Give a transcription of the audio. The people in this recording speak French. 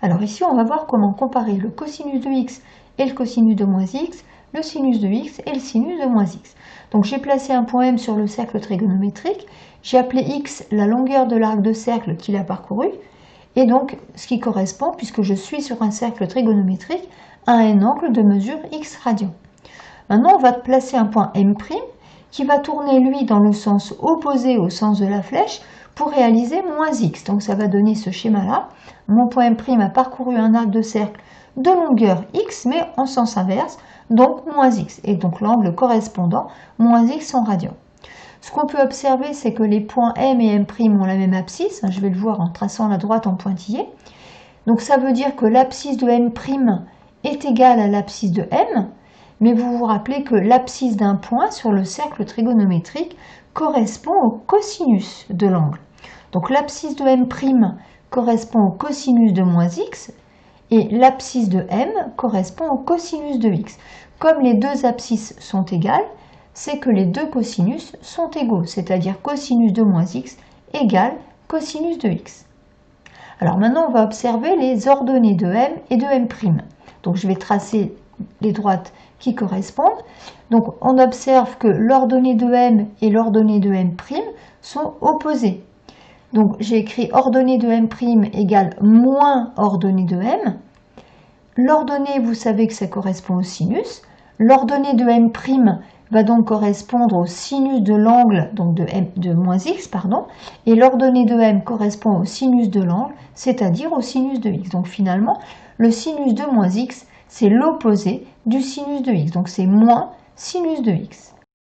Alors ici, on va voir comment comparer le cosinus de x et le cosinus de moins x, le sinus de x et le sinus de moins x. Donc j'ai placé un point M sur le cercle trigonométrique, j'ai appelé x la longueur de l'arc de cercle qu'il a parcouru, et donc ce qui correspond, puisque je suis sur un cercle trigonométrique, à un angle de mesure x radians. Maintenant, on va placer un point M' qui va tourner, lui, dans le sens opposé au sens de la flèche pour réaliser moins x. Donc ça va donner ce schéma-là. Mon point M' a parcouru un arc de cercle de longueur x, mais en sens inverse, donc moins x. Et donc l'angle correspondant, moins x en radians. Ce qu'on peut observer, c'est que les points M et M' ont la même abscisse. Je vais le voir en traçant la droite en pointillé. Donc ça veut dire que l'abscisse de M' est égale à l'abscisse de M, mais vous vous rappelez que l'abscisse d'un point sur le cercle trigonométrique correspond au cosinus de l'angle. Donc l'abscisse de M' correspond au cosinus de moins x, et l'abscisse de M correspond au cosinus de x. Comme les deux abscisses sont égales, c'est que les deux cosinus sont égaux, c'est-à-dire cosinus de moins x égale cosinus de x. Alors maintenant, on va observer les ordonnées de M et de M'. Donc je vais tracer les droites qui correspondent. Donc on observe que l'ordonnée de M et l'ordonnée de M' sont opposées. Donc j'ai écrit ordonnée de M' égale moins ordonnée de M. L'ordonnée, vous savez que ça correspond au sinus. L'ordonnée de M' va donc correspondre au sinus de l'angle, donc de moins x, pardon, et l'ordonnée de M correspond au sinus de l'angle, c'est-à-dire au sinus de x. Donc finalement, le sinus de moins x, c'est l'opposé du sinus de x, donc c'est moins sinus de x.